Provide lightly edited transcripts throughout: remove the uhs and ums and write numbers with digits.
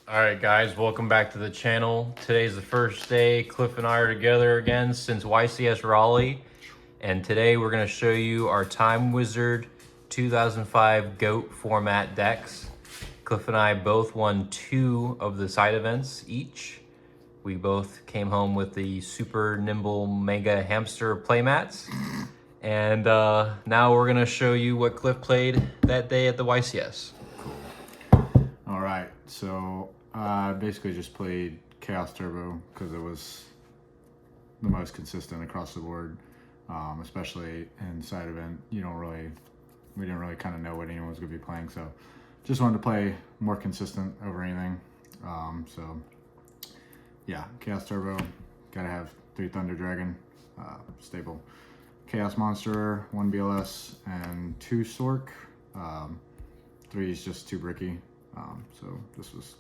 All right, guys, welcome back to the channel. Today's the first day Cliff and I are together again since YCS Raleigh. And today we're going to show you our Time Wizard 2005 GOAT format decks. Cliff and I both won 2 of the side events each. We both came home with the super nimble mega hamster playmats. And now we're going to show you what Cliff played that day at the YCS. All right, so I basically just played Chaos Turbo because it was the most consistent across the board, especially in side event. We didn't really kind of know what anyone was going to be playing, so just wanted to play more consistent over anything. So yeah, Chaos Turbo, gotta have 3 Thunder Dragon, stable. Chaos Monster, 1 BLS, and 2 Sork. 3 is just too bricky. So this was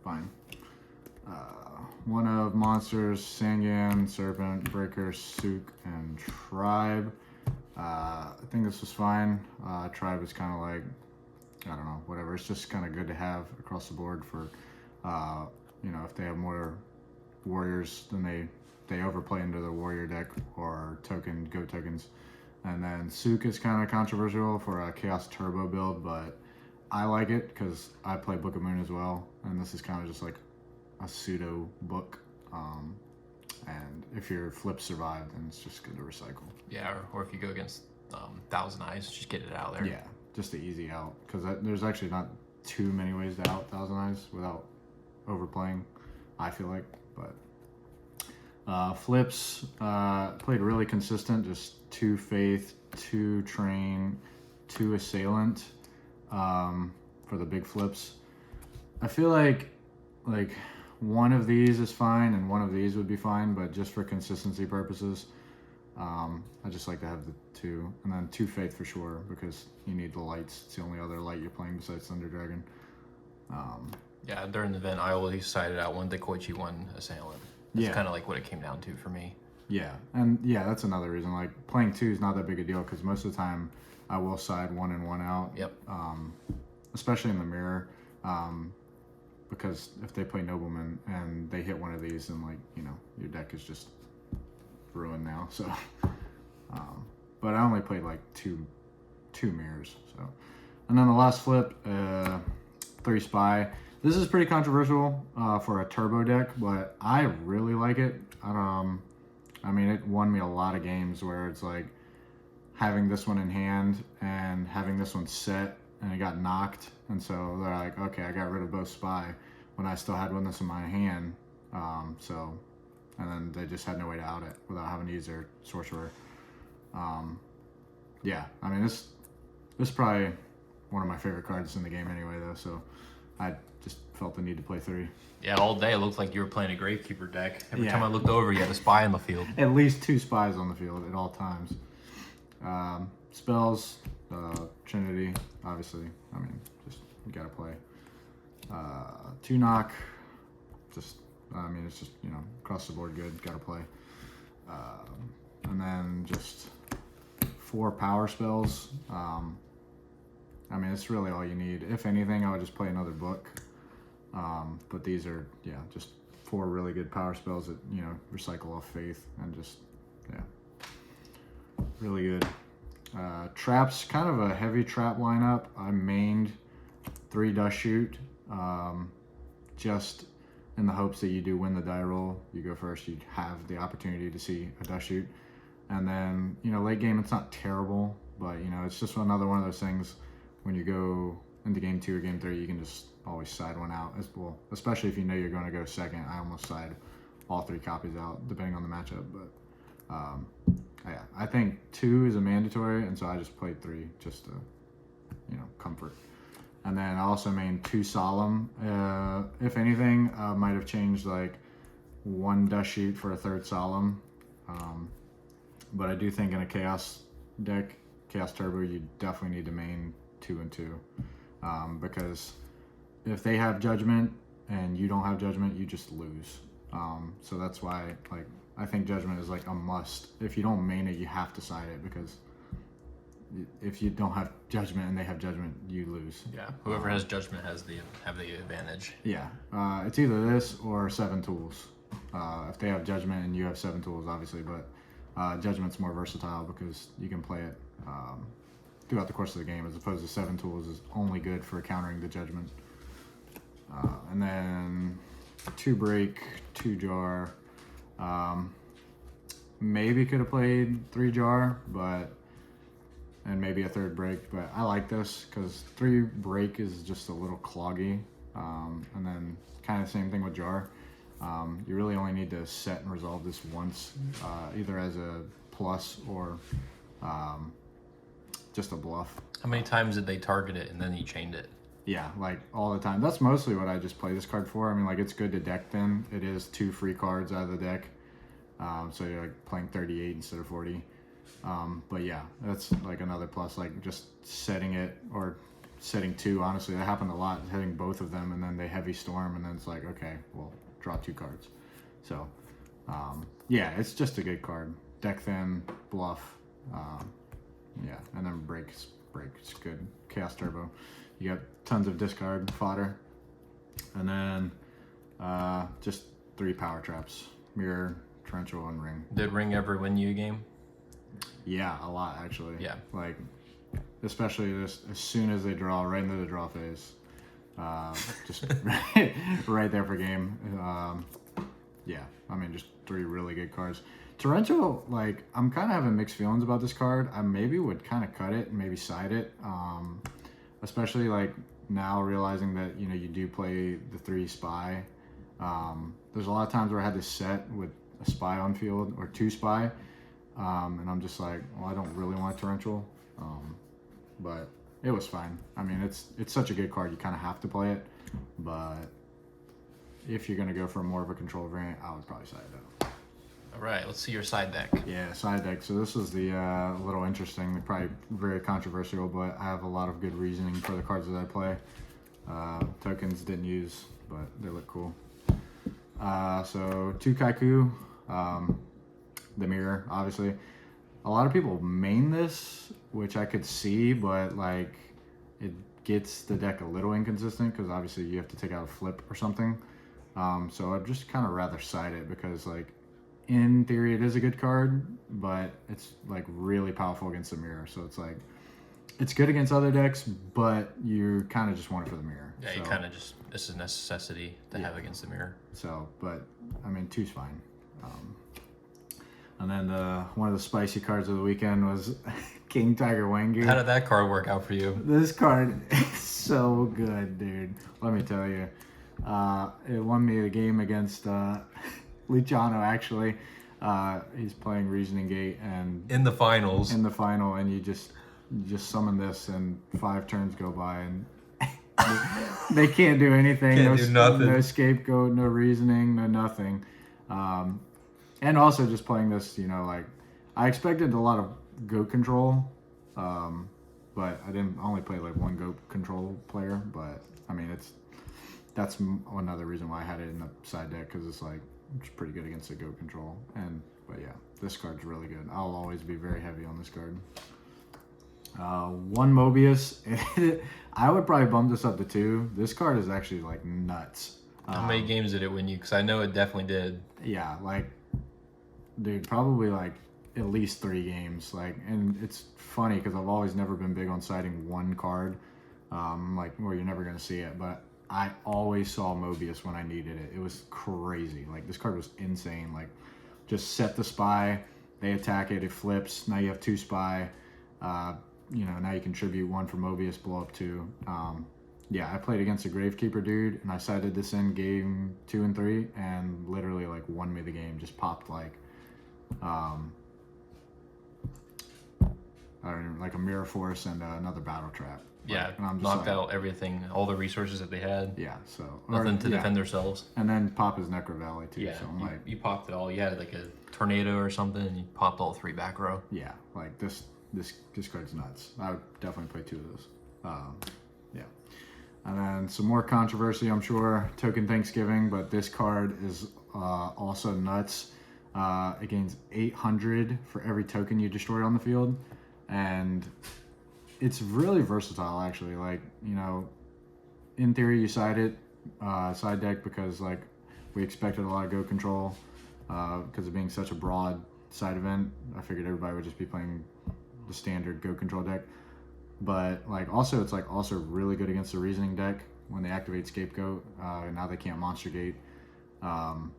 fine. One of monsters, Sangan, Serpent, Breaker, Sook, and Tribe. I think this was fine. Tribe is kind of like, I don't know, whatever. It's just kind of good to have across the board for, if they have more warriors, then they overplay into the warrior deck or go tokens. And then Sook is kind of controversial for a Chaos Turbo build, but I like it because I play Book of Moon as well, and this is kind of just like a pseudo book. And if your flips survive, then it's just good to recycle. Yeah, or if you go against Thousand Eyes, just get it out there. Yeah, just the easy out, because there's actually not too many ways to out Thousand Eyes without overplaying, I feel like. But flips, played really consistent, just 2 Faith, 2 Train, 2 Assailant. For the big flips, I feel like one of these is fine and one of these would be fine, but just for consistency purposes, I just like to have the 2, and then 2 Faith for sure, because you need the lights. It's the only other light you're playing besides Thunder Dragon. Yeah, during the event, I always sided out 1 Dekoichi, 1 Assailant. That's kind of like what it came down to for me. Yeah, and yeah, that's another reason. Like, playing 2 is not that big a deal, because most of the time I will side 1 and 1 out. Yep. Especially in the mirror, because if they play Nobleman and they hit one of these, then your deck is just ruined now. So, but I only played like two mirrors. So, and then the last flip, 3 Spy. This is pretty controversial for a turbo deck, but I really like it. I mean, it won me a lot of games where it's like having this one in hand and having this one set, and it got knocked, and so they're like, okay, I got rid of both Spy when I still had one this in my hand. And then they just had no way to out it without having to use their sorcerer. Yeah, I mean, this is probably one of my favorite cards in the game anyway, though, so I just felt the need to play 3. Yeah, all day it looked like you were playing a Gravekeeper deck. Every time I looked over, you had a Spy on the field. At least 2 Spies on the field at all times. Spells, Trinity, obviously. I mean, just you gotta play. 2 knock, it's just across the board good. Gotta play. And then just 4 power spells. I mean, it's really all you need. If anything, I would just play another book. But these are just 4 really good power spells that recycle off Faith, and just really good. Traps, kind of a heavy trap lineup. I mained 3 Dust Shoot, just in the hopes that you do win the die roll. You go first, you have the opportunity to see a Dust Shoot. And then, late game, it's not terrible, but, it's just another one of those things when you go into game 2 or game 3, you can just always side one out as well, especially if you know you're going to go second. I almost side all 3 copies out, depending on the matchup, but yeah, I think 2 is a mandatory, and so I just played 3 just to, comfort. And then I also made 2 Solemn. If anything, I might have changed like 1 Dust Shoot for a 3rd Solemn. But I do think in a Chaos deck, Chaos Turbo, you definitely need to main 2 and 2. Because if they have Judgment and you don't have Judgment, you just lose. So that's why, I think Judgment is like a must. If you don't main it, you have to side it, because if you don't have judgment and they have judgment, you lose. Yeah, whoever has judgment have the advantage. Yeah, it's either this or 7 tools. If they have judgment and you have 7 tools, obviously, but judgment's more versatile because you can play it throughout the course of the game, as opposed to 7 tools is only good for countering the judgment. And then 2 break, 2 jar. Maybe could have played 3 jar, and maybe a 3rd break, but I like this because 3 break is just a little cloggy. And then kind of same thing with jar. You really only need to set and resolve this once, either as a plus or just a bluff. How many times did they target it and then you chained it? Yeah, like all the time. That's mostly what I just play this card for. I mean, like, it's good to deck thin. It is 2 free cards out of the deck. So you're like playing 38 instead of 40. But yeah, that's like another plus, like just setting it or setting 2. Honestly, that happened a lot, hitting both of them and then they heavy storm and then it's like, okay, well, draw 2 cards. So yeah, it's just a good card. Deck thin, bluff, yeah, and then break. It's good. Chaos Turbo. You got tons of discard fodder, and then just 3 power traps: mirror, torrential, and ring. Did ring ever win you a game? Yeah, a lot actually. Yeah, like especially this as soon as they draw, right into the draw phase, just right there for game. Yeah, I mean, just 3 really good cards. Torrential, like, I'm kind of having mixed feelings about this card. I maybe would kind of cut it and maybe side it, especially like now realizing that, you know, you do play the 3 spy. There's a lot of times where I had to set with a spy on field or 2 spy, and I'm just like, well, I don't really want a torrential, but it was fine. I mean, it's such a good card, you kind of have to play it, but if you're going to go for more of a control variant, I would probably side it out. All right, let's see your side deck. Yeah, side deck. So this is the little interesting, probably very controversial, but I have a lot of good reasoning for the cards that I play. Tokens didn't use, but they look cool. So 2 Kaiku, the mirror, obviously. A lot of people main this, which I could see, but like it gets the deck a little inconsistent because obviously you have to take out a flip or something. So I'd just kind of rather side it because, like, in theory it is a good card, but it's like really powerful against the mirror. So it's like, it's good against other decks, but you kind of just want it for the mirror. Yeah, so, you kind of just, this is a necessity to have against the mirror. So, but I mean, 2's fine. And then one of the spicy cards of the weekend was King Tiger Wangu. How did that card work out for you? This card is so good, dude. Let me tell you. It won me the game against Luciano, actually. He's playing Reasoning Gate, and In the finals. in the final, and you just summon this, and 5 turns go by, and they can't do anything. Can't do nothing. No scapegoat, no reasoning, no nothing. And also just playing this, you know, like, I expected a lot of goat control, but I only played like 1 goat control player, but I mean, that's another reason why I had it in the side deck, because it's like, it's pretty good against the goat control. But yeah, this card's really good. I'll always be very heavy on this card. 1 Mobius. I would probably bump this up to 2. This card is actually like nuts. How many games did it win you? Because I know it definitely did. Yeah, like, dude, probably like at least 3 games. Like, and it's funny because I've always never been big on citing 1 card, like where you're never gonna see it, but I always saw Mobius when I needed it. It was crazy. Like, this card was insane. Like, just set the spy, they attack it, it flips. Now you have 2 spy. You know, now you contribute 1 for Mobius, blow up 2. Yeah, I played against a Gravekeeper dude, and I sided this in game 2 and 3, and literally like won me the game. Just popped like, I don't know, like a Mirror Force and another Battle Trap. Yeah, and I'm just knocked like, out everything, all the resources that they had. Yeah, so Nothing to defend themselves. And then pop his Necro Valley too. Yeah, So I'm like, you popped it all. You had like a tornado or something, and you popped all 3 back row. yeah, like this card's nuts. I would definitely play 2 of those. Yeah. And then some more controversy, I'm sure. Token Thanksgiving, but this card is also nuts. It gains 800 for every token you destroy on the field, and it's really versatile actually. Like, you know, in theory you side deck because like we expected a lot of go control because of being such a broad side event. I figured everybody would just be playing the standard go control deck. But like also it's like also really good against the reasoning deck when they activate scapegoat. Now they can't monster gate. Um,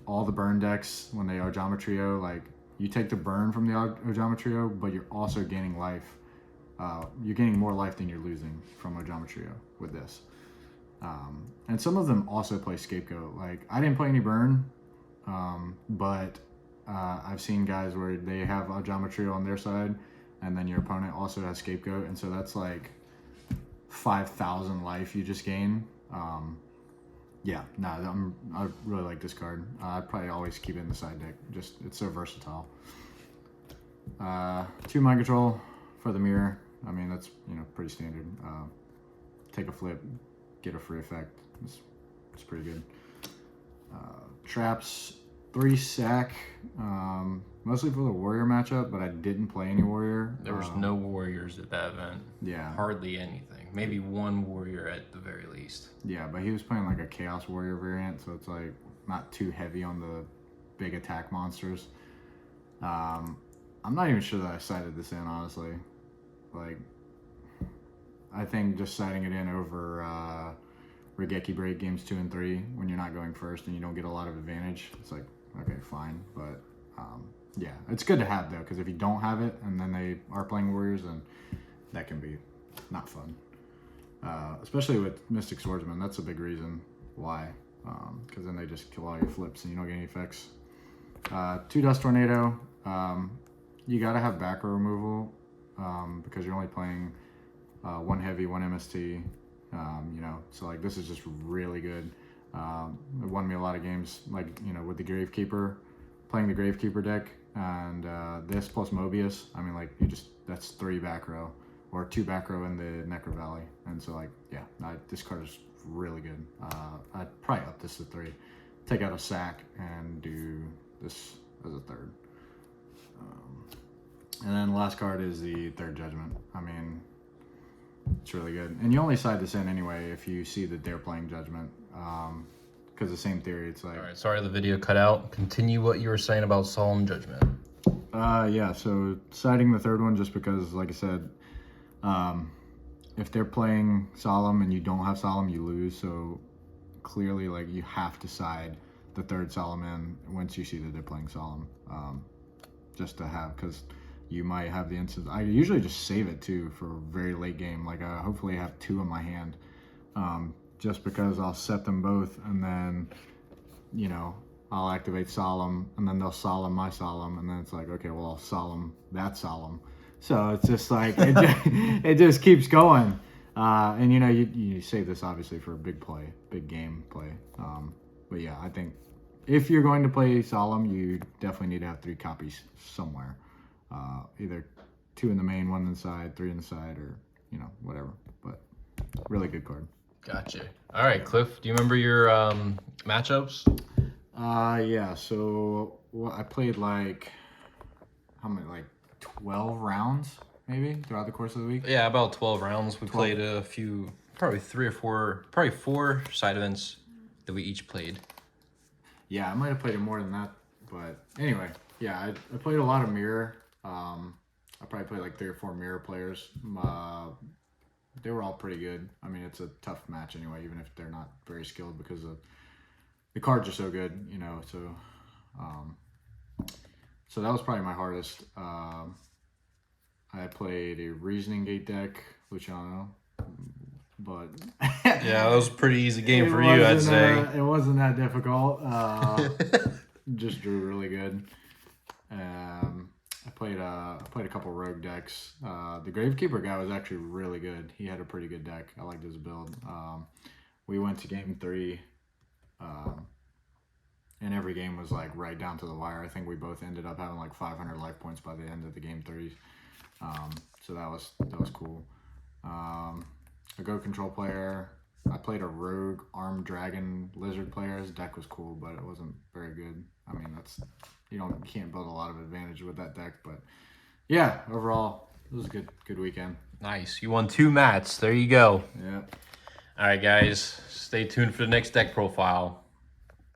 all the burn decks when they Ojama Trio, like you take the burn from the Ojama Trio, but you're also gaining life. You're gaining more life than you're losing from Ojama Trio with this. And some of them also play scapegoat. Like I didn't play any burn, but I've seen guys where they have Ojama Trio on their side, and then your opponent also has scapegoat, and so that's like 5,000 life you just gain. Yeah, no, I really like this card. I'd probably always keep it in the side deck. Just it's so versatile. 2 mind control for the mirror. I mean that's pretty standard. Take a flip, get a free effect. It's pretty good. Traps, 3 sack. Mostly for the warrior matchup, but I didn't play any warrior. There was no warriors at that event. Yeah. Hardly anything. Maybe 1 warrior at the very least. Yeah, but he was playing like a chaos warrior variant, so it's like not too heavy on the big attack monsters. I'm not even sure that I sided this in, honestly. Like, I think just siding it in over Regeki Break games 2 and 3 when you're not going first and you don't get a lot of advantage. It's like, okay, fine. But yeah, it's good to have though, because if you don't have it and then they are playing warriors, then that can be not fun. Especially with Mystic Swordsman, that's a big reason why. Because then they just kill all your flips and you don't get any effects. 2 Dust Tornado. You gotta have back row removal because you're only playing 1 heavy, 1 MST. So like this is just really good. It won me a lot of games, like with the Gravekeeper, playing the Gravekeeper deck, and this plus Mobius. I mean, like that's 3 back row or 2 back row in the Necro Valley, and so like yeah, this card is really good. I'd probably up this to 3, take out a sack, and do this as a 3rd. And then the last card is the 3rd Judgment. I mean, it's really good. And you only side this in anyway if you see that they're playing Judgment. Because the same theory, it's like... Alright, sorry the video cut out. Continue what you were saying about Solemn Judgment. Yeah, so siding the 3rd one just because, like I said, if they're playing Solemn and you don't have Solemn, you lose. So clearly, like, you have to side the 3rd Solemn in once you see that they're playing Solemn. Just to have, because you might have the instance. I usually just save it too for a very late game. Like hopefully I have 2 in my hand, just because I'll set them both and then, I'll activate Solemn and then they'll Solemn my Solemn and then it's like, okay, well I'll Solemn that Solemn. So it's just like, it just keeps going. And you save this obviously for a big game play. But yeah, I think if you're going to play Solemn, you definitely need to have 3 copies somewhere. Either 2 in the main, 1 in the side, 3 in the side, or whatever. But really good card. Gotcha. All right, Cliff, do you remember your matchups? Yeah. So I played like how many? Like 12 rounds, maybe throughout the course of the week. Yeah, about 12 rounds. We played a few, probably 3 or 4, probably 4 side events that we each played. Yeah, I might have played it more than that, but anyway, yeah, I played a lot of mirror. I probably played like 3 or 4 mirror players. They were all pretty good. I mean, it's a tough match anyway, even if they're not very skilled because the cards are so good, So that was probably my hardest. I played a Reasoning Gate deck, Luciano, but yeah, that was a pretty easy game for you, I'd say. It wasn't that difficult. Just drew really good. I played a couple rogue decks. The Gravekeeper guy was actually really good. He had a pretty good deck. I liked his build. We went to game 3, and every game was like right down to the wire. I think we both ended up having like 500 life points by the end of the game 3s. So that was cool. A go control player. I played a rogue armed dragon lizard player. His deck was cool, but it wasn't very good. I mean, you can't build a lot of advantage with that deck, but yeah, overall It was a good weekend. Nice. You won 2 mats. There you go. Yeah. All right, guys. Stay tuned for the next deck profile.